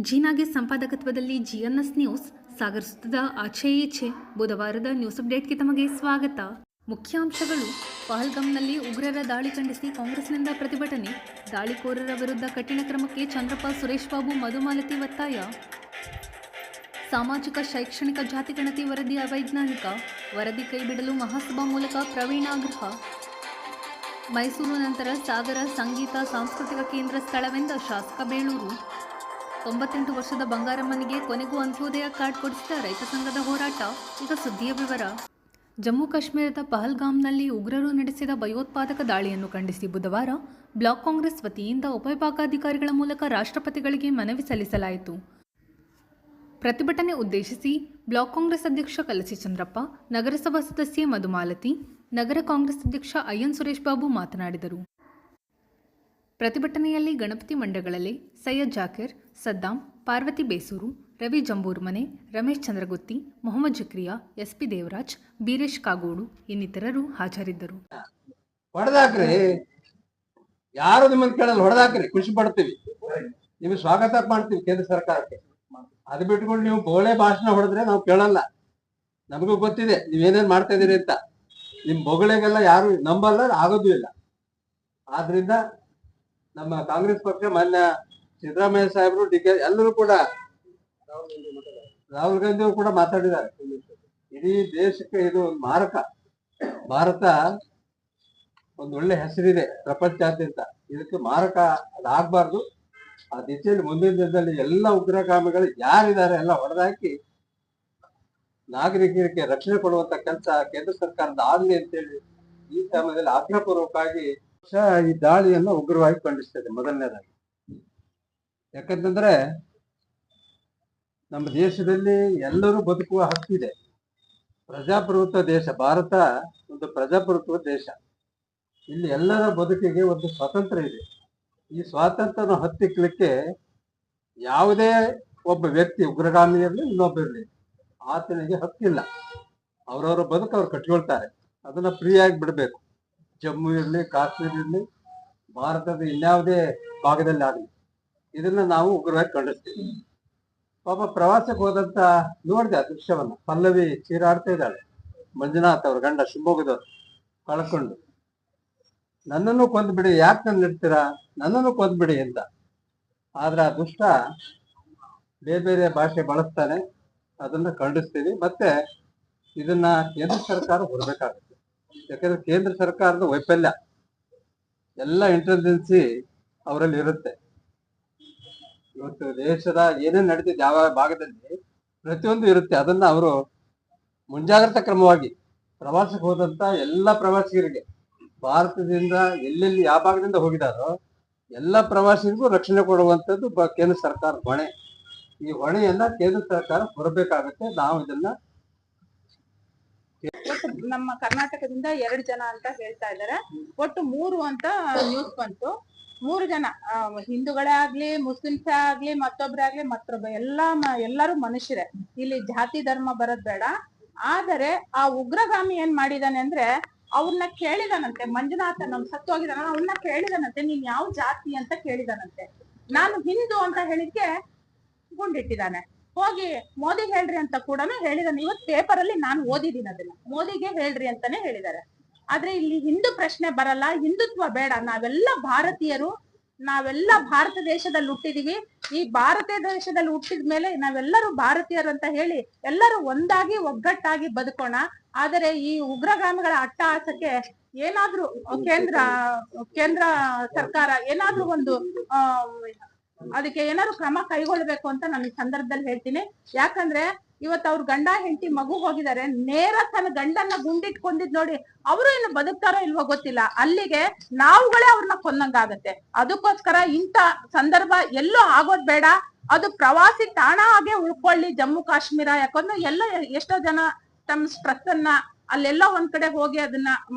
ಜೀನಾಗೆ ಸಂಪಾದಕತ್ವದಲ್ಲಿ ಜಿಎನ್ಎಸ್ news Sagar ಸುತ್ತದ ಆಚೆ ಈಚೆ ಬುಧವಾರದ news ಅಪ್ಡೇಟ್ಗೆ ತಮಗೆ ಸ್ವಾಗತ. ಮುಖ್ಯಾಂಶಗಳು: ಪಹಲ್ಗಾಮ್ನಲ್ಲಿ ಉಗ್ರರ ದಾಳಿ ಖಂಡಿಸಿ ಕಾಂಗ್ರೆಸ್ನಿಂದ ಪ್ರತಿಭಟನೆ, ದಾಳಿಕೋರರ ವಿರುದ್ಧ ಕಠಿಣ ಕ್ರಮಕ್ಕೆ ಚಂದ್ರಪ್ಪ, ಸುರೇಶ್ ಬಾಬು, ಮಧುಮಾಲತಿ ಒತ್ತಾಯ. ಸಾಮಾಜಿಕ ಶೈಕ್ಷಣಿಕ ಜಾತಿಗಣತಿ ವರದಿ ಅವೈಜ್ಞಾನಿಕ, ವರದಿ ಕೈಬಿಡಲು ಮಹಾಸಭಾ ಮೂಲಕ ಪ್ರವೀಣ್ ಆಗ್ರಹ. ಮೈಸೂರು ನಂತರ ಸಾಗರ ಸಂಗೀತ ಸಾಂಸ್ಕೃತಿಕ ಕೇಂದ್ರ ಸ್ಥಳವೆಂದ ಶಾಸಕ ಬೇಳೂರು. 98 ವರ್ಷದ ಬಂಗಾರಮ್ಮನಿಗೆ ಕೊನೆಗೂ ಅಂತ್ಯೋದಯ ಕಾರ್ಡ್ ಕೊಡಿಸಿದ ರೈತ ಸಂಘದ ಹೋರಾಟ. ಈಗ ಸುದ್ದಿಯ ವಿವರ. ಜಮ್ಮು ಕಾಶ್ಮೀರದ ಪಹಲ್ಗಾಮ್ನಲ್ಲಿ ಉಗ್ರರು ನಡೆಸಿದ ಭಯೋತ್ಪಾದಕ ದಾಳಿಯನ್ನು ಖಂಡಿಸಿ ಬುಧವಾರ ಬ್ಲಾಕ್ ಕಾಂಗ್ರೆಸ್ ವತಿಯಿಂದ ಉಪವಿಭಾಗಾಧಿಕಾರಿಗಳ ಮೂಲಕ ರಾಷ್ಟ್ರಪತಿಗಳಿಗೆ ಮನವಿ ಸಲ್ಲಿಸಲಾಯಿತು. ಪ್ರತಿಭಟನೆ ಉದ್ದೇಶಿಸಿ ಬ್ಲಾಕ್ ಕಾಂಗ್ರೆಸ್ ಅಧ್ಯಕ್ಷ ಕಲಸಿ ಚಂದ್ರಪ್ಪ, ನಗರಸಭಾ ಸದಸ್ಯೆ ಮಧುಮಾಲತಿ, ನಗರ ಕಾಂಗ್ರೆಸ್ ಅಧ್ಯಕ್ಷ ಐಎನ್ ಸುರೇಶ್ ಬಾಬು ಮಾತನಾಡಿದರು. ಪ್ರತಿಭಟನೆಯಲ್ಲಿ ಗಣಪತಿ ಮಂಡಗಳಲ್ಲಿ ಸೈಯದ್ ಜಾಕಿರ್, ಸದ್ದಾಂ, ಪಾರ್ವತಿ ಬೇಸೂರು, ರವಿ ಜಂಬೂರ್ಮನೆ, ರಮೇಶ್ ಚಂದ್ರಗುತ್ತಿ, ಮೊಹಮ್ಮದ್ ಜಕ್ರಿಯಾ, ಎಸ್ಪಿ ದೇವರಾಜ್, ಬೀರೇಶ್ ಕಾಗೋಡು ಇನ್ನಿತರರು ಹಾಜರಿದ್ದರು. ಹೊಡೆದಾಕ್ರಿ, ಯಾರು ನಿಮ್ಮನ್ನು ಕೇಳಲ್ಲ, ಹೊಡೆದಾಕ್ರಿ, ಖುಷಿ ಪಡ್ತೀವಿ, ನಿಮ್ಗೆ ಸ್ವಾಗತ ಮಾಡ್ತೀವಿ ಕೇಂದ್ರ ಸರ್ಕಾರಕ್ಕೆ. ಅದು ಬಿಟ್ಕೊಂಡು ನೀವು ಬೋಳೆ ಭಾಷಣ ಹೊಡೆದ್ರೆ ನಾವು ಕೇಳಲ್ಲ. ನಮಗೂ ಗೊತ್ತಿದೆ ನೀವೇನೇನ್ ಮಾಡ್ತಾ ಇದೀರಿ ಅಂತ. ನಿಮ್ ಬೊಗಳೆಗೆಲ್ಲ ಯಾರು ನಂಬಲ್ಲ, ಆಗೋದು ಇಲ್ಲ. ಆದ್ರಿಂದ ನಮ್ಮ ಕಾಂಗ್ರೆಸ್ ಪಕ್ಷ ಮಾನ್ಯ ಸಿದ್ದರಾಮಯ್ಯ ಸಾಹೇಬರು, ಡಿಕೆ ಎಲ್ಲರೂ ಕೂಡ, ರಾಹುಲ್ ಗಾಂಧಿ ಅವರು ಕೂಡ ಮಾತಾಡಿದ್ದಾರೆ. ಇಡೀ ದೇಶಕ್ಕೆ ಇದು ಮಾರಕ. ಭಾರತ ಒಂದು ಒಳ್ಳೆ ಹೆಸರಿದೆ ಪ್ರಪಂಚಾದ್ಯಂತ, ಇದಕ್ಕೆ ಮಾರಕ ಅದಾಗಬಾರ್ದು. ಆ ದಿಶೆಯಲ್ಲಿ ಮುಂದಿನ ದಿನದಲ್ಲಿ ಎಲ್ಲ ಉಗ್ರಗಾಮಿಗಳು ಯಾರಿದ್ದಾರೆ ಎಲ್ಲ ಹೊಡೆದಾಕಿ ನಾಗರಿಕರಿಗೆ ರಕ್ಷಣೆ ಕೊಡುವಂತ ಕೆಲಸ ಕೇಂದ್ರ ಸರ್ಕಾರದ ಆಗಲಿ ಅಂತೇಳಿ ಈ ಸಮಯದಲ್ಲಿ ಆಗ್ರಹಪೂರ್ವಕವಾಗಿ ಈ ದಾಳಿಯನ್ನು ಉಗ್ರವಾಗಿ ಖಂಡಿಸ್ತದೆ. ಮೊದಲನೇದಾಗಿ ಯಾಕಂತಂದ್ರೆ ನಮ್ಮ ದೇಶದಲ್ಲಿ ಎಲ್ಲರೂ ಬದುಕುವ ಹಕ್ಕಿದೆ. ಪ್ರಜಾಪ್ರಭುತ್ವ ದೇಶ ಭಾರತ, ಒಂದು ಪ್ರಜಾಪ್ರಭುತ್ವ ದೇಶ. ಇಲ್ಲಿ ಎಲ್ಲರ ಬದುಕಿಗೆ ಒಂದು ಸ್ವಾತಂತ್ರ್ಯ ಇದೆ. ಈ ಸ್ವಾತಂತ್ರ್ಯವನ್ನು ಹತ್ತಿಕ್ಕಲಿಕ್ಕೆ ಯಾವುದೇ ಒಬ್ಬ ವ್ಯಕ್ತಿ, ಉಗ್ರಗಾಮಿ ಇರಲಿ ಇನ್ನೊಬ್ಬ ಇರಲಿ, ಆತನಿಗೆ ಹಕ್ಕಿಲ್ಲ. ಅವ್ರವ್ರ ಬದುಕು ಅವ್ರು ಕಟ್ಕೊಳ್ತಾರೆ. ಅದನ್ನ ಫ್ರೀಯಾಗಿ ಬಿಡಬೇಕು. ಜಮ್ಮು ಇರಲಿ, ಕಾಶ್ಮೀರ ಇರಲಿ, ಭಾರತದ ಇನ್ಯಾವುದೇ ಭಾಗದಲ್ಲಿ ಆಗಲಿ, ಇದನ್ನ ನಾವು ಉಗ್ರವಾಗಿ ಖಂಡಿಸ್ತೀವಿ. ಪಾಪ ಪ್ರವಾಸಕ್ಕೆ ಹೋದಂತ ನೋಡಿದೆ ಆ ದೃಶ್ಯವನ್ನ. ಪಲ್ಲವಿ ಚೀರಾಡ್ತಾ ಇದ್ದಾಳೆ, ಮಂಜುನಾಥ್ ಅವ್ರ ಗಂಡ ಶಿವಮೊಗ್ಗದವ್ರು ಕಳ್ಕೊಂಡು. ನನ್ನನ್ನು ಕೊಂದ್ಬಿಡಿ, ಯಾಕೆ ನನ್ನ ಇಡ್ತೀರಾ, ನನ್ನನ್ನು ಕೊಂದ್ಬಿಡಿ ಅಂತ. ಆದ್ರೆ ಆ ದುಷ್ಟ ಬೇರೆ ಬೇರೆ ಭಾಷೆ ಬಳಸ್ತಾನೆ. ಅದನ್ನ ಖಂಡಿಸ್ತೀವಿ. ಮತ್ತೆ ಇದನ್ನ ಕೇಂದ್ರ ಸರ್ಕಾರ ಹೊರಬೇಕಾಗುತ್ತೆ. ಯಾಕಂದ್ರೆ ಕೇಂದ್ರ ಸರ್ಕಾರದ ವೈಫಲ್ಯ, ಎಲ್ಲ ಇಂಟೆಲಿಜೆನ್ಸಿ ಅವರಲ್ಲಿ ಇರುತ್ತೆ. ಇವತ್ತು ದೇಶದ ಏನೇನ್ ನಡೀತಿದೆ ಯಾವ ಭಾಗದಲ್ಲಿ ಪ್ರತಿಯೊಂದು ಇರುತ್ತೆ. ಅದನ್ನ ಅವರು ಮುಂಜಾಗ್ರತಾ ಕ್ರಮವಾಗಿ ಪ್ರವಾಸಕ್ಕೆ ಹೋದಂತ ಎಲ್ಲ ಪ್ರವಾಸಿಗರಿಗೆ, ಭಾರತದಿಂದ ಎಲ್ಲೆಲ್ಲಿ ಯಾವ ಭಾಗದಿಂದ ಹೋಗಿದಾರೋ ಎಲ್ಲ ಪ್ರವಾಸಿಗರಿಗೂ ರಕ್ಷಣೆ ಕೊಡುವಂಥದ್ದು ಕೇಂದ್ರ ಸರ್ಕಾರ ಹೊಣೆ. ಈ ಹೊಣೆಯನ್ನ ಕೇಂದ್ರ ಸರ್ಕಾರ ಹೊರಬೇಕಾಗುತ್ತೆ. ನಾವು ಇದನ್ನ ನಮ್ಮ ಕರ್ನಾಟಕದಿಂದ 2 ಜನ ಅಂತ ಹೇಳ್ತಾ ಇದ್ದಾರೆ. ಒಟ್ಟು 3 ಅಂತ ನ್ಯೂಸ್ ಬಂತು. 3 ಜನ, ಹಿಂದೂಗಳೇ ಆಗ್ಲಿ, ಮುಸ್ಲಿಮ್ಸೇ ಆಗ್ಲಿ, ಮತ್ತೊಬ್ರೇ ಆಗ್ಲಿ, ಎಲ್ಲರೂ ಮನುಷ್ಯರೇ. ಇಲ್ಲಿ ಜಾತಿ ಧರ್ಮ ಬರೋದ್ ಬೇಡ. ಆದರೆ ಆ ಉಗ್ರಗಾಮಿ ಏನ್ ಮಾಡಿದಾನೆ ಅಂದ್ರೆ, ಅವ್ರನ್ನ ಕೇಳಿದಾನಂತೆ. ಮಂಜುನಾಥ ನಮ್ ಸತ್ತು ಹೋಗಿದಾನ, ಅವ್ರನ್ನ ಕೇಳಿದಾನಂತೆ, ನೀನ್ ಯಾವ ಜಾತಿ ಅಂತ ಕೇಳಿದಾನಂತೆ. ನಾನು ಹಿಂದೂ ಅಂತ ಹೇಳಿಕ್ಕೆ ಗುಂಡಿಟ್ಟಿದ್ದಾನೆ. ಹೋಗಿ ಮೋದಿ ಹೇಳ್ರಿ ಅಂತ ಕೂಡ ಹೇಳಿದಾನೆ. ಇವತ್ತು ಪೇಪರ್ ಅಲ್ಲಿ ನಾನು ಓದಿದ್ದೀನಿ ಅದನ್ನ. ಮೋದಿಗೆ ಹೇಳ್ರಿ ಅಂತಾನೆ ಹೇಳಿದ್ದಾರೆ. ಆದ್ರೆ ಇಲ್ಲಿ ಹಿಂದೂ ಪ್ರಶ್ನೆ ಬರಲ್ಲ, ಹಿಂದುತ್ವ ಬೇಡ. ನಾವೆಲ್ಲ ಭಾರತೀಯರು, ನಾವೆಲ್ಲ ಭಾರತ ದೇಶದಲ್ಲಿ ಹುಟ್ಟಿದೀವಿ. ಈ ಭಾರತ ದೇಶದಲ್ಲಿ ಹುಟ್ಟಿದ ಮೇಲೆ ನಾವೆಲ್ಲರೂ ಭಾರತೀಯರು ಅಂತ ಹೇಳಿ ಎಲ್ಲರೂ ಒಂದಾಗಿ ಒಗ್ಗಟ್ಟಾಗಿ ಬದುಕೋಣ. ಆದರೆ ಈ ಉಗ್ರಗಾಮಿಗಳ ಅಟ್ಟಹಾಸಕ್ಕೆ ಏನಾದ್ರೂ ಕೇಂದ್ರ ಸರ್ಕಾರ ಏನಾದ್ರೂ ಒಂದು ಅದಕ್ಕೆ ಏನಾದ್ರು ಕ್ರಮ ಕೈಗೊಳ್ಬೇಕು ಅಂತ ನಾನು ಈ ಸಂದರ್ಭದಲ್ಲಿ ಹೇಳ್ತೀನಿ. ಯಾಕಂದ್ರೆ ಇವತ್ತು ಅವ್ರ ಗಂಡ ಹೆಂಡತಿ ಮಗು ಹೋಗಿದ್ದಾರೆ. ನೇರ ತನ್ನ ಗಂಡನ್ನ ಗುಂಡಿಟ್ಕೊಂಡಿದ್ ನೋಡಿ, ಅವರು ಇನ್ನು ಬದುಕ್ತಾರೋ ಇಲ್ವೋ ಗೊತ್ತಿಲ್ಲ. ಅಲ್ಲಿಗೆ ನಾವುಗಳೇ ಅವ್ರನ್ನ ಕೊಂದಂಗಾಗತ್ತೆ. ಅದಕ್ಕೋಸ್ಕರ ಇಂಥ ಸಂದರ್ಭ ಎಲ್ಲೋ ಆಗೋದ್ ಬೇಡ. ಅದು ಪ್ರವಾಸಿ ತಾಣ ಆಗಿ ಉಳ್ಕೊಳ್ಳಿ ಜಮ್ಮು ಕಾಶ್ಮೀರ. ಯಾಕಂದ್ರೆ ಎಷ್ಟೋ ಜನ ತಮ್ಮ ಸ್ಟ್ರೆಸ್ಸನ್ನ ಅಲ್ಲೆಲ್ಲ ಒಂದ್ ಕಡೆ ಹೋಗಿ ಅದನ್ನ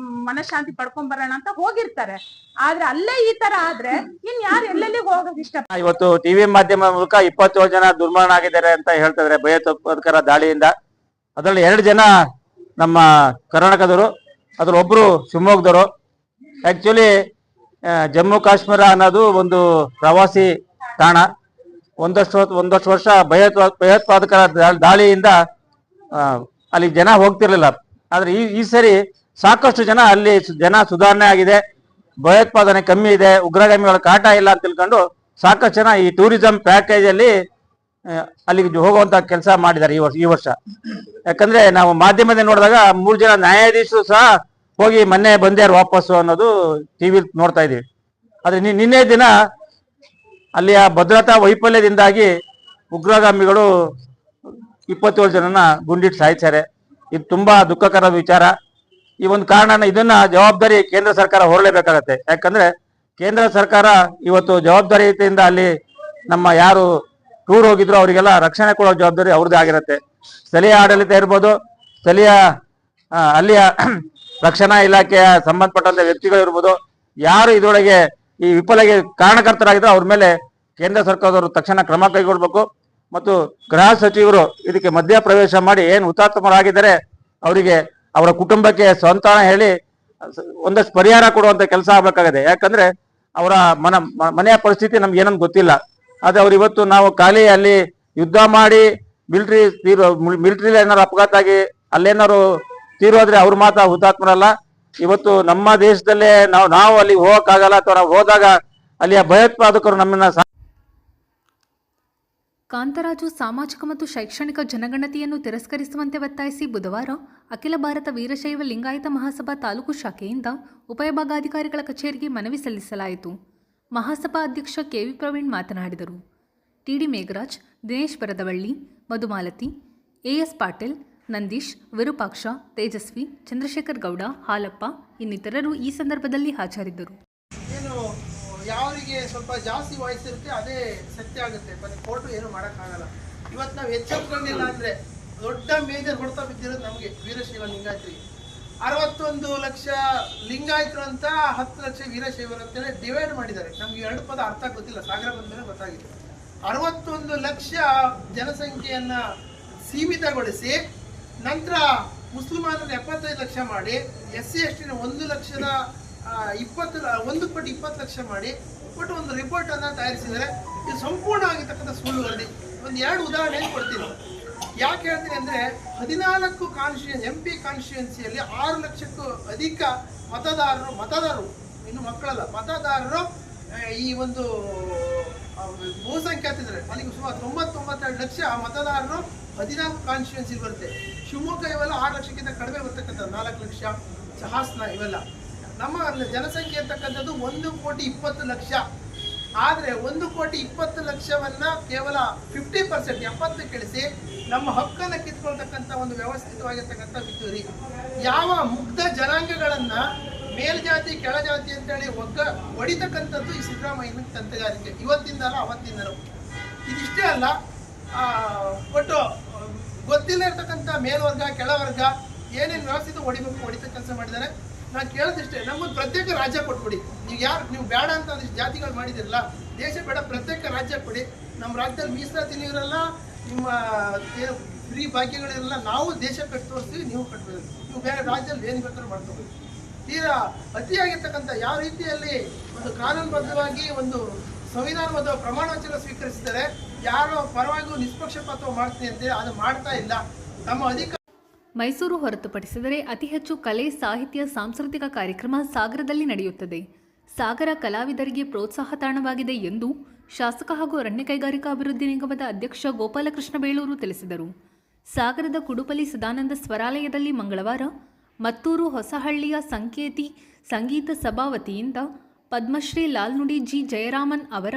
ಮನಶಾಂತಿ ಪಡ್ಕೊಂಡ್ ಬರೋಣ ಅಂತ ಹೋಗಿರ್ತಾರೆ. ಆದ್ರೆ ಅಲ್ಲೇ ಈ ತರ ಆದ್ರೆ ಇನ್ ಯಾರು ಎಲ್ಲೆಲ್ಲಿ ಹೋಗೋಕ್ ಇಷ್ಟ. ಇವತ್ತು ಟಿವಿ ಮಾಧ್ಯಮ ಮೂಲಕ 27 ಜನ ದುರ್ಮರಣ ಆಗಿದ್ದಾರೆ ಅಂತ ಹೇಳ್ತಾ ಇದಾರೆ ಭಯೋತ್ಪಾದಕರ ದಾಳಿಯಿಂದ. ಅದ್ರಲ್ಲಿ 2 ಜನ ನಮ್ಮ ಕರ್ನಾಟಕದವರು, ಅದ್ರಲ್ಲಿ ಒಬ್ರು ಶಿವಮೊಗ್ಗದವರು. ಆಕ್ಚುಲಿ ಜಮ್ಮು ಕಾಶ್ಮೀರ ಅನ್ನೋದು ಒಂದು ಪ್ರವಾಸಿ ತಾಣ. ಒಂದಷ್ಟು ವರ್ಷ ಭಯೋತ್ಪಾದಕರ ದಾಳಿಯಿಂದ ಅಲ್ಲಿ ಜನ ಹೋಗ್ತಿರ್ಲಿಲ್ಲ. ಆದ್ರೆ ಈ ಸರಿ ಸಾಕಷ್ಟು ಜನ ಅಲ್ಲಿ ಸುಧಾರಣೆ ಆಗಿದೆ, ಭಯೋತ್ಪಾದನೆ ಕಮ್ಮಿ ಇದೆ, ಉಗ್ರಗಾಮಿಗಳ ಕಾಟ ಇಲ್ಲ ಅಂತ ತಿಳ್ಕೊಂಡು ಸಾಕಷ್ಟು ಜನ ಈ ಟೂರಿಸಂ ಪ್ಯಾಕೇಜ್ ಅಲ್ಲಿ ಅಲ್ಲಿಗೆ ಹೋಗುವಂತ ಕೆಲಸ ಮಾಡಿದ್ದಾರೆ ಈ ವರ್ಷ. ಯಾಕಂದ್ರೆ ನಾವು ಮಾಧ್ಯಮದಲ್ಲಿ ನೋಡಿದಾಗ 3 ಜನ ನ್ಯಾಯಾಧೀಶರು ಸಹ ಹೋಗಿ ಮೊನ್ನೆ ಬಂದ್ಯಾರು ವಾಪಸ್ಸು ಅನ್ನೋದು ಟಿವಿ ನೋಡ್ತಾ ಇದೀವಿ. ಆದ್ರೆ ನಿನ್ನೆ ದಿನ ಅಲ್ಲಿಯ ಭದ್ರತಾ ವೈಫಲ್ಯದಿಂದಾಗಿ ಉಗ್ರಗಾಮಿಗಳು 27 ಜನನ ಗುಂಡಿಟ್ಟು ಸಾಯಿಸ್ತಾರೆ. ಇದು ತುಂಬಾ ದುಃಖಕರ ವಿಚಾರ. ಈ ಒಂದು ಕಾರಣ ಇದನ್ನ ಜವಾಬ್ದಾರಿ ಕೇಂದ್ರ ಸರ್ಕಾರ ಹೊರಲೇಬೇಕಾಗತ್ತೆ. ಯಾಕಂದ್ರೆ ಕೇಂದ್ರ ಸರ್ಕಾರ ಇವತ್ತು ಜವಾಬ್ದಾರಿಯಿಂದ ಅಲ್ಲಿ ನಮ್ಮ ಯಾರು ಟೂರ್ ಹೋಗಿದ್ರು ಅವರಿಗೆಲ್ಲ ರಕ್ಷಣೆ ಕೊಡೋ ಜವಾಬ್ದಾರಿ ಅವ್ರದ್ದೇ ಆಗಿರುತ್ತೆ. ಸ್ಥಳೀಯ ಆಡಳಿತ ಇರ್ಬೋದು, ಸ್ಥಳೀಯ ಅಲ್ಲಿಯ ರಕ್ಷಣಾ ಇಲಾಖೆಯ ಸಂಬಂಧಪಟ್ಟಂತ ವ್ಯಕ್ತಿಗಳು ಇರ್ಬೋದು, ಯಾರು ಇದರೊಳಗೆ ಈ ವಿಫಲಗೆ ಕಾರಣಕರ್ತರಾಗಿದ್ರು ಅವ್ರ ಮೇಲೆ ಕೇಂದ್ರ ಸರ್ಕಾರದವರು ತಕ್ಷಣ ಕ್ರಮ ಕೈಗೊಳ್ಬೇಕು. ಮತ್ತು ಗೃಹ ಸಚಿವರು ಇದಕ್ಕೆ ಮಧ್ಯ ಪ್ರವೇಶ ಮಾಡಿ ಏನು ಹುತಾತ್ಮರಾಗಿದ್ದಾರೆ ಅವರಿಗೆ ಅವರ ಕುಟುಂಬಕ್ಕೆ ಸ್ವಂತಾನ ಹೇಳಿ ಒಂದಷ್ಟು ಪರಿಹಾರ ಕೊಡುವಂತ ಕೆಲಸ ಆಗ್ಬೇಕಾಗಿದೆ. ಯಾಕಂದ್ರೆ ಅವರ ಮನೆಯ ಪರಿಸ್ಥಿತಿ ನಮ್ಗೆ ಏನಂತ ಗೊತ್ತಿಲ್ಲ. ಆದ್ರೆ ಅವ್ರು ಇವತ್ತು ನಾವು ಖಾಲಿ ಅಲ್ಲಿ ಯುದ್ಧ ಮಾಡಿ ಮಿಲಿಟರಿ ಏನಾರು ಅಪಘಾತ ಆಗಿ ಅಲ್ಲೇನಾರು ತೀರೋದ್ರೆ ಅವ್ರು ಮಾತ್ರ ಹುತಾತ್ಮರಲ್ಲ. ಇವತ್ತು ನಮ್ಮ ದೇಶದಲ್ಲೇ ನಾವು ಅಲ್ಲಿ ಹೋಗಕ್ಕಾಗಲ್ಲ, ಅಥವಾ ನಾವು ಹೋದಾಗ ಅಲ್ಲಿಯ ಭಯೋತ್ಪಾದಕರು ನಮ್ಮನ್ನ. ಕಾಂತರಾಜು ಸಾಮಾಜಿಕ ಮತ್ತು ಶೈಕ್ಷಣಿಕ ಜನಗಣತಿಯನ್ನು ತಿರಸ್ಕರಿಸುವಂತೆ ಒತ್ತಾಯಿಸಿ ಬುಧವಾರ ಅಖಿಲ ಭಾರತ ವೀರಶೈವ ಲಿಂಗಾಯತ ಮಹಾಸಭಾ ತಾಲೂಕು ಶಾಖೆಯಿಂದ ಉಪವಿಭಾಗಾಧಿಕಾರಿಗಳ ಕಚೇರಿಗೆ ಮನವಿ ಸಲ್ಲಿಸಲಾಯಿತು. ಮಹಾಸಭಾ ಅಧ್ಯಕ್ಷ ಕೆವಿ ಪ್ರವೀಣ್ ಮಾತನಾಡಿದರು. ಟಿಡಿ ಮೇಘರಾಜ್, ದಿನೇಶ್ ಬರದವಳ್ಳಿ, ಮಧುಮಾಲತಿ, ಎಎಸ್ ಪಾಟೀಲ್, ನಂದೀಶ್, ವಿರೂಪಾಕ್ಷ, ತೇಜಸ್ವಿ, ಚಂದ್ರಶೇಖರ್ ಗೌಡ, ಹಾಲಪ್ಪ ಇನ್ನಿತರರು ಈ ಸಂದರ್ಭದಲ್ಲಿ ಹಾಜರಿದ್ದರು. ಯಾರಿಗೆ ಸ್ವಲ್ಪ ಜಾಸ್ತಿ ವಯಸ್ಸಿರುತ್ತೆ ಅದೇ ಸತ್ಯ ಆಗುತ್ತೆ, ಬಟ್ ಕೋರ್ಟು ಏನು ಮಾಡೋಕ್ಕಾಗಲ್ಲ. ಇವತ್ತು ನಾವು ಎಚ್ಚೆತ್ಕೊಂಡಿಲ್ಲ ಅಂದರೆ ದೊಡ್ಡ ಮೇಜರ್ ಹೊಡೆತ ಬಿದ್ದಿರೋದು ನಮಗೆ ವೀರಶೈವ ಲಿಂಗಾಯತರಿಗೆ. 61 ಲಕ್ಷ ಲಿಂಗಾಯತರು ಅಂತ 10 ಲಕ್ಷ ವೀರಶೈವರು ಅಂತೇಳಿ ಡಿವೈಡ್ ಮಾಡಿದ್ದಾರೆ. ನಮ್ಗೆ 2 ಪದ ಅರ್ಥ ಗೊತ್ತಿಲ್ಲ, ಸಾಗರ ಬಂದ ಮೇಲೆ ಗೊತ್ತಾಗಿದೆ. 61 ಲಕ್ಷ ಜನಸಂಖ್ಯೆಯನ್ನ ಸೀಮಿತಗೊಳಿಸಿ ನಂತರ ಮುಸ್ಲಿಮಾನರನ್ನ 75 ಲಕ್ಷ ಮಾಡಿ, SC ST 1,20,20 ಲಕ್ಷ ಮಾಡಿ ಒಟ್ಟು ಒಂದು ರಿಪೋರ್ಟ್ ಅನ್ನ ತಯಾರಿಸಿದರೆ ಇದು ಸಂಪೂರ್ಣವಾಗಿರ್ತಕ್ಕಂಥ ಸುಳ್ಳು ವರದಿ. ಒಂದು 2 ಉದಾಹರಣೆ ಕೊಡ್ತೀನಿ. ಯಾಕೆ ಹೇಳ್ತೀನಿ ಅಂದ್ರೆ 14 MP ಕಾನ್ಸ್ಟಿಟ್ಯೂನ್ಸಿಯಲ್ಲಿ 6 ಲಕ್ಷಕ್ಕೂ ಅಧಿಕ ಮತದಾರರು ಇನ್ನು ಮಕ್ಕಳಲ್ಲ ಮತದಾರರು ಈ ಒಂದು ಬಹುಸಂಖ್ಯಾತಿದ್ದಾರೆ. ಅಲ್ಲಿಗೆ ಸುಮಾರು 92 ಲಕ್ಷ ಮತದಾರರು 14 ಕಾನ್ಸ್ಟಿಟ್ಯೂನ್ಸಿ ಬರುತ್ತೆ. ಶಿವಮೊಗ್ಗ ಇವೆಲ್ಲ 6 ಲಕ್ಷಕ್ಕಿಂತ ಕಡಿಮೆ ಬರ್ತಕ್ಕಂಥ 4 ಲಕ್ಷ, ಹಾಸನ ಇವೆಲ್ಲ. ನಮ್ಮ ಜನಸಂಖ್ಯೆ ಅಂತಕ್ಕಂಥದ್ದು 1,20,00,000. ಆದರೆ 1,20,00,000ವನ್ನ ಕೇವಲ 50% 70 ಕೆಳಿಸಿ ನಮ್ಮ ಹಕ್ಕನ್ನು ಕಿತ್ಕೊಳ್ತಕ್ಕಂಥ ಒಂದು ವ್ಯವಸ್ಥಿತವಾಗಿರ್ತಕ್ಕಂಥ ವಿದ್ಯುರಿ. ಯಾವ ಮುಗ್ಧ ಜನಾಂಗಗಳನ್ನ ಮೇಲ್ಜಾತಿ ಕೆಳಜಾತಿ ಅಂತೇಳಿ ಹೊಡಿತಕ್ಕಂಥದ್ದು ಈ ಸಿದ್ದರಾಮಯ್ಯನ ತಂತ್ರಗಾರಿಕೆ. ಇವತ್ತಿಂದಲ್ಲ ಅವತ್ತಿಂದಲೂ. ಇದಿಷ್ಟೇ ಅಲ್ಲ, ಒಟ್ಟು ಗೊತ್ತಿಲ್ಲ ಇರ್ತಕ್ಕಂಥ ಮೇಲ್ವರ್ಗ ಕೆಳವರ್ಗ ಏನೇನು ವ್ಯವಸ್ಥಿತ ಹೊಡಿತ ಕೆಲಸ ಮಾಡಿದ್ದಾರೆ. ನಾನು ಕೇಳೋದಿಷ್ಟೇ, ನಮ್ಮನ್ನು ಪ್ರತ್ಯೇಕ ರಾಜ್ಯ ಕೊಟ್ಬಿಡಿ. ನೀವು ಬೇಡ ಅಂತ ಒಂದಿಷ್ಟು ಜಾತಿಗಳು ಮಾಡಿದಿರಲ್ಲ, ದೇಶ ಬೇಡ, ಪ್ರತ್ಯೇಕ ರಾಜ್ಯ ಕೊಡಿ. ನಮ್ಮ ರಾಜ್ಯದಲ್ಲಿ ಮೀಸಲಾತಿನೂ ಇರಲ್ಲ, ನಿಮ್ಮ ಫ್ರೀ ಭಾಗ್ಯಗಳಿರಲ್ಲ. ನಾವು ದೇಶ ಕಟ್ಟಿ ತೋರಿಸ್ತೀವಿ, ನೀವು ಕಟ್ಟಬೇಕು. ನೀವು ಬೇರೆ ರಾಜ್ಯದಲ್ಲಿ ಏನು ಬೇಕಾದ್ರೂ ಮಾಡ್ಕೋಬೇಕು. ತೀರಾ ಅತಿಯಾಗಿರ್ತಕ್ಕಂಥ ಯಾವ ರೀತಿಯಲ್ಲಿ ಒಂದು ಕಾನೂನುಬದ್ಧವಾಗಿ ಒಂದು ಸಂವಿಧಾನಬದ್ಧ ಪ್ರಮಾಣ ವಚನ ಸ್ವೀಕರಿಸಿದರೆ ಯಾರೋ ಪರವಾಗಿಯೂ ನಿಷ್ಪಕ್ಷಪಾತ ಮಾಡ್ತೀನಿ ಅಂತೇಳಿ ಅದು ಮಾಡ್ತಾ ಇಲ್ಲ. ನಮ್ಮ ಅಧಿಕಾರ ಮೈಸೂರು ಹೊರತುಪಡಿಸಿದರೆ ಅತಿ ಹೆಚ್ಚು ಕಲೆ, ಸಾಹಿತ್ಯ, ಸಾಂಸ್ಕೃತಿಕ ಕಾರ್ಯಕ್ರಮ ಸಾಗರದಲ್ಲಿ ನಡೆಯುತ್ತದೆ. ಸಾಗರ ಕಲಾವಿದರಿಗೆ ಪ್ರೋತ್ಸಾಹ ತಾಣವಾಗಿದೆ ಎಂದು ಶಾಸಕ ಹಾಗೂ ಅರಣ್ಯ ಕೈಗಾರಿಕಾ ಅಭಿವೃದ್ಧಿ ನಿಗಮದ ಅಧ್ಯಕ್ಷ ಗೋಪಾಲಕೃಷ್ಣ ಬೇಳೂರು ತಿಳಿಸಿದರು. ಸಾಗರದ ಕುಡುಪಲಿ ಸದಾನಂದ ಸ್ವರಾಲಯದಲ್ಲಿ ಮಂಗಳವಾರ ಮತ್ತೂರು ಹೊಸಹಳ್ಳಿಯ ಸಂಕೇತಿ ಸಂಗೀತ ಸಭಾ ವತಿಯಿಂದ ಪದ್ಮಶ್ರೀ ಲಾಲ್ನುಡಿ ಜಿ ಜಯರಾಮನ್ ಅವರ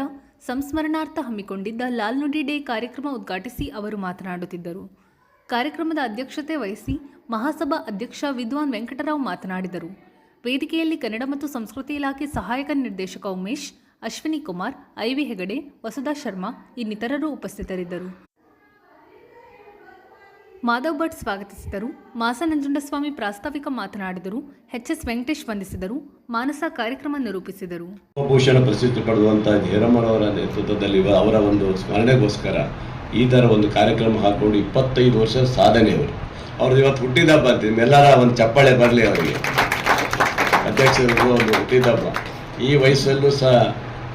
ಸಂಸ್ಮರಣಾರ್ಥ ಹಮ್ಮಿಕೊಂಡಿದ್ದ ಲಾಲ್ನುಡಿ ಡೇ ಕಾರ್ಯಕ್ರಮ ಉದ್ಘಾಟಿಸಿ ಅವರು ಮಾತನಾಡುತ್ತಿದ್ದರು. ಕಾರ್ಯಕ್ರಮದ ಅಧ್ಯಕ್ಷತೆ ವಹಿಸಿ ಮಹಾಸಭಾ ಅಧ್ಯಕ್ಷ ವಿದ್ವಾನ್ ವೆಂಕಟರಾವ್ ಮಾತನಾಡಿದರು. ವೇದಿಕೆಯಲ್ಲಿ ಕನ್ನಡ ಮತ್ತು ಸಂಸ್ಕೃತಿ ಇಲಾಖೆ ಸಹಾಯಕ ನಿರ್ದೇಶಕ ಉಮೇಶ್, ಅಶ್ವಿನಿ ಕುಮಾರ್, ಐವಿ ಹೆಗಡೆ, ವಸುಧಾ ಶರ್ಮಾ ಇನ್ನಿತರರು ಉಪಸ್ಥಿತರಿದ್ದರು. ಮಾಧವ್ ಭಟ್ ಸ್ವಾಗತಿಸಿದರು. ಮಾಸ ನಂಜುಂಡಸ್ವಾಮಿ ಪ್ರಾಸ್ತಾವಿಕ ಮಾತನಾಡಿದರು. ಎಚ್.ಎಸ್. ವೆಂಕಟೇಶ್ ವಂದಿಸಿದರು. ಮಾನಸ ಕಾರ್ಯಕ್ರಮ ನಿರೂಪಿಸಿದರು. ಭೂಷಣ ಪ್ರಸಿದ್ಧಿ ಪಡೆದುವಂತಹ ಜಯರಾಮನವರ ನೇತೃತ್ವದಲ್ಲಿ ಅವರ ಒಂದು ಸ್ಮರಣೆಗೋಸ್ಕರ ಈ ಥರ ಒಂದು ಕಾರ್ಯಕ್ರಮ ಹಾಕೊಂಡು 25 ವರ್ಷ ಸಾಧನೆ ಅವ್ರದ್ದು ಇವತ್ತು ಹುಟ್ಟಿದಬ್ಬ ಅಂತ ನಿಮ್ಮೆಲ್ಲರ ಒಂದು ಚಪ್ಪಾಳೆ ಬರಲಿ ಅವರಿಗೆ. ಅಧ್ಯಕ್ಷರಿಗೂ ಒಂದು ಹುಟ್ಟಿದಬ್ಬ. ಈ ವಯಸ್ಸಲ್ಲೂ ಸಹ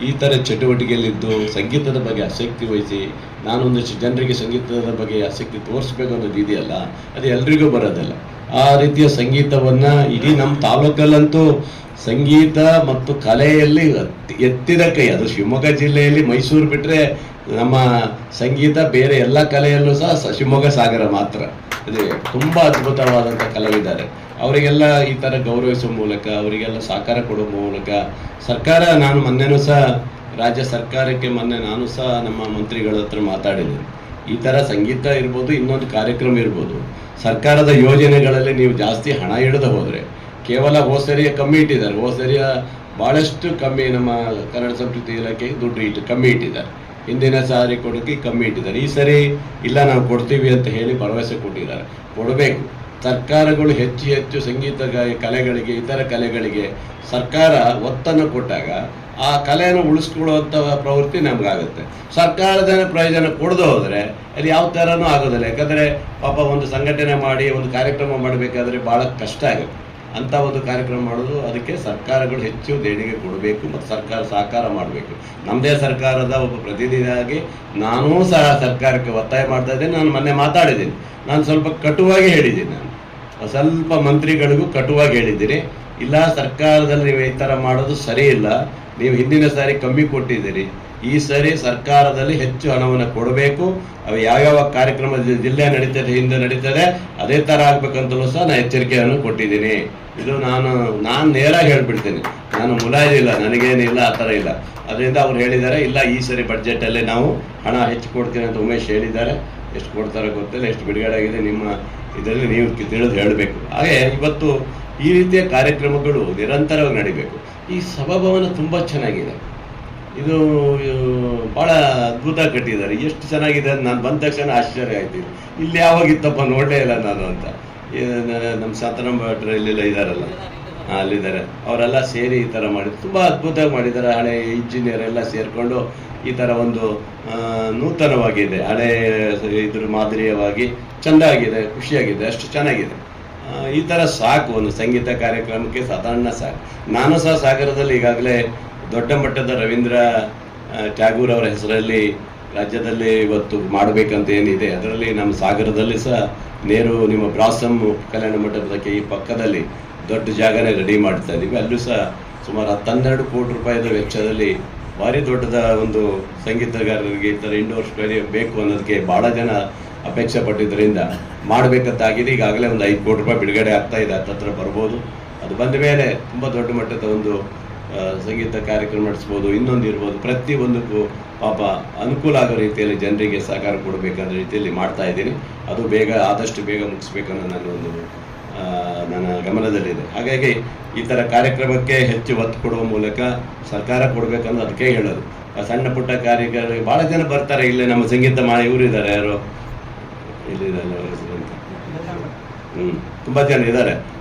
ಈ ಥರ ಚಟುವಟಿಕೆಯಲ್ಲಿದ್ದು ಸಂಗೀತದ ಬಗ್ಗೆ ಆಸಕ್ತಿ ವಹಿಸಿ ನಾನೊಂದಷ್ಟು ಜನರಿಗೆ ಸಂಗೀತದ ಬಗ್ಗೆ ಆಸಕ್ತಿ ತೋರಿಸ್ಬೇಕು ಅನ್ನೋದು ಇದೆಯಲ್ಲ, ಅದು ಎಲ್ರಿಗೂ ಬರೋದಲ್ಲ. ಆ ರೀತಿಯ ಸಂಗೀತವನ್ನು ಇಡೀ ನಮ್ಮ ತಾಲೂಕಲ್ಲಂತೂ ಸಂಗೀತ ಮತ್ತು ಕಲೆಯಲ್ಲಿ ಎತ್ತಿದ ಕೈ. ಅದು ಶಿವಮೊಗ್ಗ ಜಿಲ್ಲೆಯಲ್ಲಿ ಮೈಸೂರು ಬಿಟ್ಟರೆ ನಮ್ಮ ಸಂಗೀತ ಬೇರೆ ಎಲ್ಲ ಕಲೆಯಲ್ಲೂ ಸಹ ಶಿವಮೊಗ್ಗ ಸಾಗರ ಮಾತ್ರ. ಅದೇ ತುಂಬ ಅದ್ಭುತವಾದಂಥ ಕಲಾವಿದ್ದಾರೆ. ಅವರಿಗೆಲ್ಲ ಈ ಥರ ಗೌರವಿಸುವ ಮೂಲಕ, ಅವರಿಗೆಲ್ಲ ಸಹಕಾರ ಕೊಡುವ ಮೂಲಕ ಸರ್ಕಾರ, ನಾನು ಮೊನ್ನೆನೂ ಸಹ ರಾಜ್ಯ ಸರ್ಕಾರಕ್ಕೆ ನಾನು ಸಹ ನಮ್ಮ ಮಂತ್ರಿಗಳ ಹತ್ರ ಮಾತಾಡಿದ್ದೀನಿ. ಈ ಥರ ಸಂಗೀತ ಇರ್ಬೋದು, ಇನ್ನೊಂದು ಕಾರ್ಯಕ್ರಮ ಇರ್ಬೋದು, ಸರ್ಕಾರದ ಯೋಜನೆಗಳಲ್ಲಿ ನೀವು ಜಾಸ್ತಿ ಹಣ ಹಿಡಿದು ಹೋದರೆ, ಕೇವಲ ಹೋಸರಿಯ ಕಮ್ಮಿ ಇಟ್ಟಿದ್ದಾರೆ, ಹೋಸರಿಯ ಭಾಳಷ್ಟು ಕಮ್ಮಿ ನಮ್ಮ ಕನ್ನಡ ಸಂಸ್ಕೃತಿ ಇಲಾಖೆಗೆ ದುಡ್ಡು ಕಮ್ಮಿ ಇಟ್ಟಿದ್ದಾರೆ, ಹಿಂದಿನ ಸಾರಿ ಕೊಡೋಕ್ಕೆ ಕಮ್ಮಿ ಇಟ್ಟಿದ್ದಾರೆ. ಈ ಸರಿ ಇಲ್ಲ ನಾವು ಕೊಡ್ತೀವಿ ಅಂತ ಹೇಳಿ ಭರವಸೆ ಕೊಟ್ಟಿದ್ದಾರೆ. ಕೊಡಬೇಕು. ಸರ್ಕಾರಗಳು ಹೆಚ್ಚು ಹೆಚ್ಚು ಸಂಗೀತ ಕಲೆಗಳಿಗೆ, ಇತರ ಕಲೆಗಳಿಗೆ ಸರ್ಕಾರ ಒತ್ತನ್ನು ಕೊಟ್ಟಾಗ ಆ ಕಲೆಯನ್ನು ಉಳಿಸ್ಕೊಳ್ಳುವಂಥ ಪ್ರವೃತ್ತಿ ನಮಗಾಗುತ್ತೆ. ಸರ್ಕಾರದ ಪ್ರಯೋಜನ ಕೊಡದು ಹೋದರೆ ಅಲ್ಲಿ ಯಾವ ಥರನೂ ಆಗೋದಿಲ್ಲ. ಯಾಕಂದರೆ ಪಾಪ ಒಂದು ಸಂಘಟನೆ ಮಾಡಿ ಒಂದು ಕಾರ್ಯಕ್ರಮ ಮಾಡಬೇಕಾದ್ರೆ ಭಾಳ ಕಷ್ಟ ಆಗುತ್ತೆ. ಅಂಥ ಒಂದು ಕಾರ್ಯಕ್ರಮ ಮಾಡೋದು, ಅದಕ್ಕೆ ಸರ್ಕಾರಗಳು ಹೆಚ್ಚು ದೇಣಿಗೆ ಕೊಡಬೇಕು ಮತ್ತು ಸರ್ಕಾರ ಸಹಕಾರ ಮಾಡಬೇಕು. ನಮ್ಮದೇ ಸರ್ಕಾರದ ಒಬ್ಬ ಪ್ರತಿನಿಧಿಯಾಗಿ ನಾನೂ ಸಹ ಸರ್ಕಾರಕ್ಕೆ ಒತ್ತಾಯ ಮಾಡ್ತಾ ಇದ್ದೇನೆ. ನಾನು ಮೊನ್ನೆ ಮಾತಾಡಿದ್ದೀನಿ, ನಾನು ಸ್ವಲ್ಪ ಕಟುವಾಗಿ ಹೇಳಿದ್ದೀನಿ. ನಾನು ಸ್ವಲ್ಪ ಮಂತ್ರಿಗಳಿಗೂ ಕಟುವಾಗಿ ಹೇಳಿದ್ದೀನಿ, ಇಲ್ಲ ಸರ್ಕಾರದಲ್ಲಿ ನೀವು ಈ ಥರ ಮಾಡೋದು ಸರಿ ಇಲ್ಲ, ನೀವು ಹಿಂದಿನ ಸಾರಿ ಕಮ್ಮಿ ಕೊಟ್ಟಿದ್ದೀರಿ, ಈ ಸರಿ ಸರ್ಕಾರದಲ್ಲಿ ಹೆಚ್ಚು ಹಣವನ್ನು ಕೊಡಬೇಕು. ಅವು ಯಾವ್ಯಾವ ಕಾರ್ಯಕ್ರಮ ಜಿಲ್ಲೆ ನಡೀತದೆ, ಹಿಂದೆ ನಡೀತದೆ, ಅದೇ ಥರ ಆಗ್ಬೇಕಂತಲೂ ಸಹ ನಾನು ಎಚ್ಚರಿಕೆಯನ್ನು ಕೊಟ್ಟಿದ್ದೀನಿ. ಇದು ನಾನು ನೇರಾಗಿ ಹೇಳ್ಬಿಡ್ತೀನಿ, ನಾನು ಮುಲಾಜಿಲ್ಲ, ನನಗೇನಿಲ್ಲ, ಆ ಥರ ಇಲ್ಲ. ಅದರಿಂದ ಅವ್ರು ಹೇಳಿದ್ದಾರೆ, ಇಲ್ಲ ಈ ಸರಿ ಬಡ್ಜೆಟಲ್ಲಿ ನಾವು ಹಣ ಹೆಚ್ಚು ಕೊಡ್ತೀನಿ ಅಂತ ಉಮೇಶ್ ಹೇಳಿದ್ದಾರೆ. ಎಷ್ಟು ಕೊಡ್ತಾರೋ ಗೊತ್ತಿಲ್ಲ, ಎಷ್ಟು ಬಿಡುಗಡೆ ಆಗಿದೆ ನಿಮ್ಮ ಇದರಲ್ಲಿ ನೀವು ತಿಳಿದು ಹೇಳಬೇಕು. ಹಾಗೆ ಇವತ್ತು ಈ ರೀತಿಯ ಕಾರ್ಯಕ್ರಮಗಳು ನಿರಂತರವಾಗಿ ನಡಿಬೇಕು. ಈ ಸಭಾಭವನ ತುಂಬ ಚೆನ್ನಾಗಿದೆ, ಇದು ಭಾಳ ಅದ್ಭುತ ಕಟ್ಟಿದ್ದಾರೆ. ಎಷ್ಟು ಚೆನ್ನಾಗಿದೆ ಅಂತ ನಾನು ಬಂದ ತಕ್ಷಣ ಆಶ್ಚರ್ಯ ಆಯ್ತು. ಇಲ್ಲಿ ಯಾವಾಗಿತ್ತಪ್ಪ ನೋಡಲೇ ಇಲ್ಲ ನಾನು ಅಂತ. ನಮ್ಮ ಶಾಂತರಾಮ್ ಭಟ್ರು ಇಲ್ಲೆಲ್ಲ ಇದ್ದಾರಲ್ಲ, ಅಲ್ಲಿದ್ದಾರೆ, ಅವರೆಲ್ಲ ಸೇರಿ ಈ ಥರ ಮಾಡಿ ತುಂಬ ಅದ್ಭುತವಾಗಿ ಮಾಡಿದ್ದಾರೆ. ಹಳೆ ಇಂಜಿನಿಯರ್ ಎಲ್ಲ ಸೇರಿಕೊಂಡು ಈ ಥರ ಒಂದು ನೂತನವಾಗಿದೆ, ಹಳೆ ಇದ್ರ ಮಾದರಿಯವಾಗಿ ಚೆಂದಾಗಿದೆ, ಖುಷಿಯಾಗಿದೆ, ಅಷ್ಟು ಚೆನ್ನಾಗಿದೆ. ಈ ಥರ ಸಾಕು ಒಂದು ಸಂಗೀತ ಕಾರ್ಯಕ್ರಮಕ್ಕೆ ಸಾಧಾರಣ ಸಾಕು. ನಾನು ಸಹ ಸಾಗರದಲ್ಲಿ ಈಗಾಗಲೇ ದೊಡ್ಡ ಮಟ್ಟದ ರವೀಂದ್ರ ಟ್ಯಾಗೂರ್ ಅವರ ಹೆಸರಲ್ಲಿ ರಾಜ್ಯದಲ್ಲಿ ಇವತ್ತು ಮಾಡಬೇಕಂತ ಏನಿದೆ, ಅದರಲ್ಲಿ ನಮ್ಮ ಸಾಗರದಲ್ಲಿ ಸಹ ನೇರು ನಿಮ್ಮ ಬ್ರಾಸಮ್ ಕಲ್ಯಾಣ ಮಂಟಪದಕ್ಕೆ ಈ ಪಕ್ಕದಲ್ಲಿ ದೊಡ್ಡ ಜಾಗನೇ ರೆಡಿ ಮಾಡ್ತಾ ಇದ್ದೀವಿ. ಅಲ್ಲೂ ಸಹ ಸುಮಾರು 12 ಕೋಟಿ ರೂಪಾಯಿದ ವೆಚ್ಚದಲ್ಲಿ ಭಾರಿ ದೊಡ್ಡದ ಒಂದು ಸಂಗೀತಗಾರರಿಗೆ ಈ ಥರ ಇಂಡೋರ್ ಸ್ಟೇಡಿಯಂ ಬೇಕು ಅನ್ನೋದಕ್ಕೆ ಭಾಳ ಜನ ಅಪೇಕ್ಷೆ ಪಟ್ಟಿದ್ದರಿಂದ ಮಾಡಬೇಕಂತಾಗಿದೆ. ಈಗಾಗಲೇ ಒಂದು 5 ಕೋಟಿ ರೂಪಾಯಿ ಬಿಡುಗಡೆ ಆಗ್ತಾ ಇದೆ, ಹತ್ತತ್ರ ಬರ್ಬೋದು. ಅದು ಬಂದ ಮೇಲೆ ತುಂಬ ದೊಡ್ಡ ಮಟ್ಟದ ಒಂದು ಸಂಗೀತ ಕಾರ್ಯಕ್ರಮ ನಡೆಸ್ಬೋದು, ಇನ್ನೊಂದು ಇರ್ಬೋದು. ಪ್ರತಿಯೊಂದಕ್ಕೂ ಪಾಪ ಅನುಕೂಲ ಆಗೋ ರೀತಿಯಲ್ಲಿ ಜನರಿಗೆ ಸಹಕಾರ ಕೊಡಬೇಕಾದ ರೀತಿಯಲ್ಲಿ ಮಾಡ್ತಾ ಇದ್ದೀನಿ. ಅದು ಆದಷ್ಟು ಬೇಗ ಮುಗಿಸ್ಬೇಕನ್ನೋ ನನ್ನ ಗಮನದಲ್ಲಿದೆ. ಹಾಗಾಗಿ ಈ ಥರ ಕಾರ್ಯಕ್ರಮಕ್ಕೆ ಹೆಚ್ಚು ಒತ್ತು ಕೊಡುವ ಮೂಲಕ ಸರ್ಕಾರ ಕೊಡಬೇಕನ್ನೋ ಅದಕ್ಕೆ ಹೇಳೋದು. ಸಣ್ಣ ಪುಟ್ಟ ಕಾರ್ಯಕ್ರಮ ಭಾಳ ಜನ ಬರ್ತಾರೆ. ಇಲ್ಲೇ ನಮ್ಮ ಸಂಗೀತ ಇವರು ಇದ್ದಾರೆ, ಯಾರು ಇಲ್ಲಿದ್ದಾರೆ, ತುಂಬ ಜನ ಇದ್ದಾರೆ.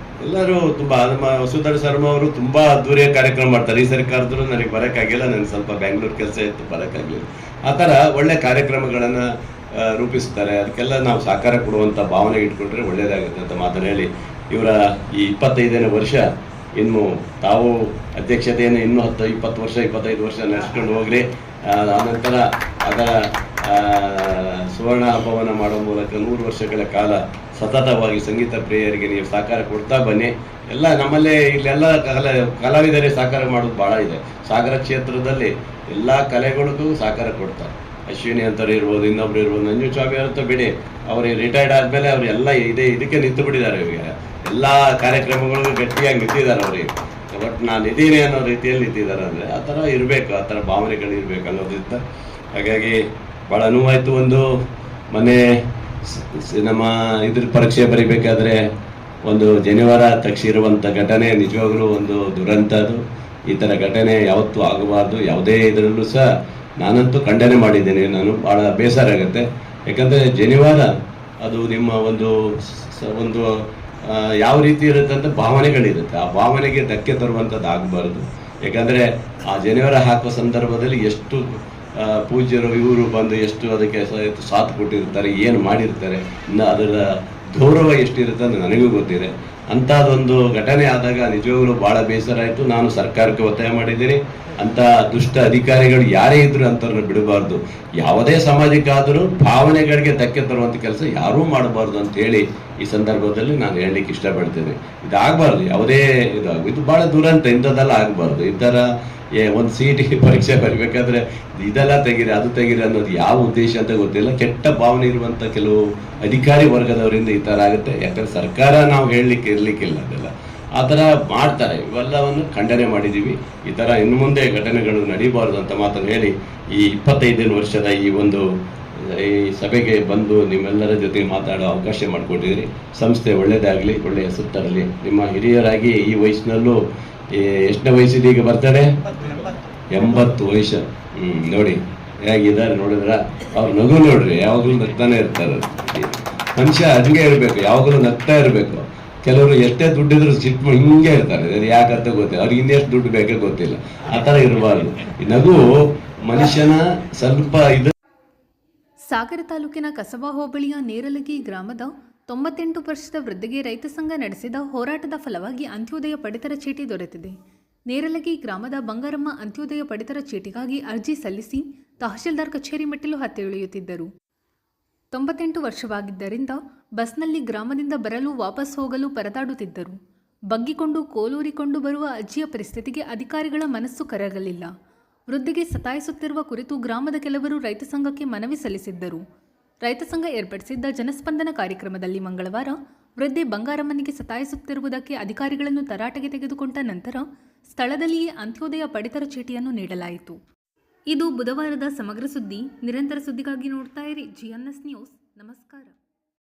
ಎಲ್ಲರೂ ತುಂಬ ನಮ್ಮ ವಸುಂಧರಾ ಶರ್ಮಾ ಅವರು ತುಂಬ ಅದ್ದೂರಿಯ ಕಾರ್ಯಕ್ರಮ ಮಾಡ್ತಾರೆ. ಈ ಸರಿ ಕರೆದ್ರು ನನಗೆ ಬರೋಕ್ಕಾಗಿಲ್ಲ, ನನಗೆ ಸ್ವಲ್ಪ ಬೆಂಗಳೂರು ಕೆಲಸ ಇತ್ತು, ಬರೋಕ್ಕಾಗಲಿಲ್ಲ. ಆ ಥರ ಒಳ್ಳೆ ಕಾರ್ಯಕ್ರಮಗಳನ್ನು ರೂಪಿಸ್ತಾರೆ. ಅದಕ್ಕೆಲ್ಲ ನಾವು ಸಹಕಾರ ಕೊಡುವಂಥ ಭಾವನೆ ಇಟ್ಕೊಂಡ್ರೆ ಒಳ್ಳೆಯದಾಗುತ್ತೆ ಅಂತ ಮಾತನ್ನು ಹೇಳಿ, ಇವರ ಈ 25ನೇ ವರ್ಷ ಇನ್ನು ತಾವು ಅಧ್ಯಕ್ಷತೆಯನ್ನು ಇನ್ನೂ 10-20 ವರ್ಷ 25 ವರ್ಷ ನಡೆಸ್ಕೊಂಡು ಹೋಗಲಿ. ಆನಂತರ ಅದರ ಸುವರ್ಣ ಹಬ್ಬವನ್ನು ಮಾಡೋ ಮೂಲಕ 100 ವರ್ಷಗಳ ಕಾಲ ಸತತವಾಗಿ ಸಂಗೀತ ಪ್ರಿಯರಿಗೆ ನೀವು ಸಹಕಾರ ಕೊಡ್ತಾ ಬನ್ನಿ. ಎಲ್ಲ ನಮ್ಮಲ್ಲೇ ಇಲ್ಲೆಲ್ಲ ಕಲಾವಿದರೇ ಸಹಕಾರ ಮಾಡೋದು ಭಾಳ ಇದೆ. ಸಾಗರ ಕ್ಷೇತ್ರದಲ್ಲಿ ಎಲ್ಲ ಕಲೆಗಳಿಗೂ ಸಹಕಾರ ಕೊಡ್ತಾರೆ. ಅಶ್ವಿನಿ ಅಂತವ್ರು ಇರ್ಬೋದು, ಇನ್ನೊಬ್ರು ಇರ್ಬೋದು, ನಂಜುಸ್ವಾಮಿ ಅಂತ ಬಿಡಿ, ಅವ್ರಿಗೆ ರಿಟೈರ್ಡ್ ಆದಮೇಲೆ ಅವ್ರು ಎಲ್ಲ ಇದಕ್ಕೆ ನಿಂತು ಬಿಟ್ಟಿದ್ದಾರೆ. ಇವಾಗ ಎಲ್ಲ ಕಾರ್ಯಕ್ರಮಗಳಿಗೂ ಗಟ್ಟಿಯಾಗಿ ನಿಂತಿದ್ದಾರೆ ಅವರಿಗೆ. ಬಟ್ ನಾನು ಇದ್ದೀನಿ ಅನ್ನೋ ರೀತಿಯಲ್ಲಿ ನಿಂತಿದ್ದಾರೆ. ಅಂದರೆ ಆ ಥರ ಇರಬೇಕು, ಆ ಥರ ಭಾವನೆಗಳು ಇರಬೇಕು ಅನ್ನೋದ್ರಿಂದ. ಹಾಗಾಗಿ ಭಾಳ ನೋವಾಯಿತು. ಒಂದು ಮನೆ ನಮ್ಮ ಇದ್ರ ಪರೀಕ್ಷೆ ಬರೀಬೇಕಾದ್ರೆ ಒಂದು ಜನಿವಾರ ತಕ್ಷಿರುವಂಥ ಘಟನೆ ನಿಜವಾಗ್ಲೂ ಒಂದು ದುರಂತ. ಅದು ಈ ಥರ ಘಟನೆ ಯಾವತ್ತೂ ಆಗಬಾರ್ದು. ಯಾವುದೇ ಇದರಲ್ಲೂ ಸಹ ನಾನಂತೂ ಖಂಡನೆ ಮಾಡಿದ್ದೇನೆ. ನಾನು ಭಾಳ ಬೇಸರ ಆಗುತ್ತೆ. ಯಾಕಂದರೆ ಜನಿವಾರ ಅದು ನಿಮ್ಮ ಒಂದು ಯಾವ ರೀತಿ ಇರುತ್ತೆ ಅಂತ ಭಾವನೆಗಳಿರುತ್ತೆ. ಆ ಭಾವನೆಗೆ ಧಕ್ಕೆ ತರುವಂಥದ್ದು ಆಗಬಾರ್ದು. ಯಾಕಂದರೆ ಆ ಜನಿವಾರ ಹಾಕೋ ಸಂದರ್ಭದಲ್ಲಿ ಎಷ್ಟು ಪೂಜ್ಯರು ಇವರು ಬಂದು ಎಷ್ಟು ಅದಕ್ಕೆ ಸಾಥ್ ಕೊಟ್ಟಿರ್ತಾರೆ, ಏನು ಮಾಡಿರ್ತಾರೆ, ಇನ್ನು ಅದರ ಗೌರವ ಎಷ್ಟಿರುತ್ತೆ ಅಂತ ನನಗೂ ಗೊತ್ತಿದೆ. ಅಂಥದ್ದೊಂದು ಘಟನೆ ಆದಾಗ ನಿಜವಾಗ್ಲೂ ಭಾಳ ಬೇಸರ ಆಯಿತು. ನಾನು ಸರ್ಕಾರಕ್ಕೆ ಒತ್ತಾಯ ಮಾಡಿದ್ದೀನಿ, ಅಂತ ದುಷ್ಟ ಅಧಿಕಾರಿಗಳು ಯಾರೇ ಇದ್ರು ಅಂಥವ್ರನ್ನ ಬಿಡಬಾರ್ದು. ಯಾವುದೇ ಸಮಾಜಕ್ಕಾದರೂ ಭಾವನೆಗಳಿಗೆ ಧಕ್ಕೆ ತರುವಂಥ ಕೆಲಸ ಯಾರೂ ಮಾಡಬಾರ್ದು ಅಂತೇಳಿ ಈ ಸಂದರ್ಭದಲ್ಲಿ ನಾನು ಹೇಳಲಿಕ್ಕೆ ಇಷ್ಟಪಡ್ತೇನೆ. ಇದಾಗಬಾರ್ದು, ಯಾವುದೇ ಇದು ಭಾಳ ದುರಂತ, ಇಂಥದ್ದೆಲ್ಲ ಆಗಬಾರ್ದು. ಈ ಥರ ಒಂದು CET ಪರೀಕ್ಷೆ ಬರೀಬೇಕಾದ್ರೆ ಇದೆಲ್ಲ ತೆಗೀರಿ ಅದು ತೆಗೀರಿ ಅನ್ನೋದು ಯಾವ ಉದ್ದೇಶ ಅಂತ ಗೊತ್ತಿಲ್ಲ. ಕೆಟ್ಟ ಭಾವನೆ ಇರುವಂಥ ಕೆಲವು ಅಧಿಕಾರಿ ವರ್ಗದವರಿಂದ ಈ ಥರ ಆಗುತ್ತೆ. ಯಾಕಂದ್ರೆ ಸರ್ಕಾರ ನಾವು ಹೇಳಲಿಕ್ಕೆ ಇರಲಿಕ್ಕಿಲ್ಲ, ಅದೆಲ್ಲ ಆ ಥರ ಮಾಡ್ತಾರೆ. ಇವೆಲ್ಲವನ್ನು ಖಂಡನೆ ಮಾಡಿದ್ದೀವಿ. ಈ ಥರ ಇನ್ನು ಮುಂದೆ ಘಟನೆಗಳು ನಡೀಬಾರ್ದು ಅಂತ ಮಾತನ್ನು ಹೇಳಿ ಈ 25 ವರ್ಷದ ಈ ಸಭೆಗೆ ಬಂದು ನಿಮ್ಮೆಲ್ಲರ ಜೊತೆ ಮಾತಾಡೋ ಅವಕಾಶ ಮಾಡಿಕೊಟ್ಟಿದ್ದೀರಿ. ಸಂಸ್ಥೆ ಒಳ್ಳೆಯದಾಗಲಿ, ಒಳ್ಳೆಯ ಹೆಸರು ತರಲಿ. ನಿಮ್ಮ ಹಿರಿಯರಾಗಿ ಈ ವಯಸ್ಸಿನಲ್ಲೂ ಎಷ್ಟನೇ ವಯಸ್ಸಿದೆ ಈಗ ಬರ್ತಾರೆ? 80 ವಯಸ್ಸು. ನೋಡಿ ಹೇಗಿದ್ದಾರೆ ನೋಡಿದ್ರ, ಅವ್ರ ನಗು ನೋಡ್ರಿ, ಯಾವಾಗಲೂ ನಗ್ತಾನೆ ಇರ್ತಾರೆ. ಮನುಷ್ಯ ಹಂಗೆ ಇರಬೇಕು, ಯಾವಾಗಲೂ ನಗ್ತಾ ಇರಬೇಕು. ಕೆಲವರು ಎಷ್ಟೇ ದುಡ್ಡಿದ್ರು ಸಿಟ್ಟು ಹಿಂಗೆ ಇರ್ತಾರೆ, ಯಾಕಂತ ಗೊತ್ತಿಲ್ಲ, ಅವ್ರಿಗೆ ಇನ್ನೆಷ್ಟು ದುಡ್ಡು ಬೇಕೇ ಗೊತ್ತಿಲ್ಲ. ಆ ಥರ ಇರಬಾರ್ದು. ಈ ನಗು ಮನುಷ್ಯನ ಸ್ವಲ್ಪ ಇದು. ಸಾಗರ ತಾಲೂಕಿನ ಕಸಬಾ ಹೋಬಳಿಯ ನೇರಲಗಿ ಗ್ರಾಮದ 98 ವರ್ಷದ ವೃದ್ಧೆಗೆ ರೈತ ಸಂಘ ನಡೆಸಿದ ಹೋರಾಟದ ಫಲವಾಗಿ ಅಂತ್ಯೋದಯ ಪಡಿತರ ಚೀಟಿ ದೊರೆತಿದೆ. ನೇರಲಗಿ ಗ್ರಾಮದ ಬಂಗಾರಮ್ಮ ಅಂತ್ಯೋದಯ ಪಡಿತರ ಚೀಟಿಗಾಗಿ ಅರ್ಜಿ ಸಲ್ಲಿಸಿ ತಹಶೀಲ್ದಾರ್ ಕಚೇರಿ ಮೆಟ್ಟಿಲು ಹತ್ತಿ ಇಳಿಯುತ್ತಿದ್ದರು. 98 ವರ್ಷವಾಗಿದ್ದರಿಂದ ಬಸ್ನಲ್ಲಿ ಗ್ರಾಮದಿಂದ ಬರಲು ವಾಪಸ್ ಹೋಗಲು ಪರದಾಡುತ್ತಿದ್ದರು. ಬಗ್ಗಿಕೊಂಡು ಕೋಲೂರಿಕೊಂಡು ಬರುವ ಅಜ್ಜಿಯ ಪರಿಸ್ಥಿತಿಗೆ ಅಧಿಕಾರಿಗಳ ಮನಸ್ಸು ಕರಗಲಿಲ್ಲ. ವೃದ್ಧೆಗೆ ಸತಾಯಿಸುತ್ತಿರುವ ಕುರಿತು ಗ್ರಾಮದ ಕೆಲವರು ರೈತ ಸಂಘಕ್ಕೆ ಮನವಿ ಸಲ್ಲಿಸಿದ್ದರು. ರೈತ ಸಂಘ ಏರ್ಪಡಿಸಿದ್ದ ಜನಸ್ಪಂದನ ಕಾರ್ಯಕ್ರಮದಲ್ಲಿ ಮಂಗಳವಾರ ವೃದ್ಧೆ ಬಂಗಾರಮ್ಮನಿಗೆ ಸತಾಯಿಸುತ್ತಿರುವುದಕ್ಕೆ ಅಧಿಕಾರಿಗಳನ್ನು ತರಾಟೆಗೆ ತೆಗೆದುಕೊಂಡ ನಂತರ ಸ್ಥಳದಲ್ಲಿಯೇ ಅಂತ್ಯೋದಯ ಪಡಿತರ ಚೀಟಿಯನ್ನು ನೀಡಲಾಯಿತು. ಇದು ಬುಧವಾರದ ಸಮಗ್ರ ಸುದ್ದಿ. ನಿರಂತರ ಸುದ್ದಿಗಾಗಿ ನೋಡ್ತಾ ಇರಿ GNS ನ್ಯೂಸ್. ನಮಸ್ಕಾರ.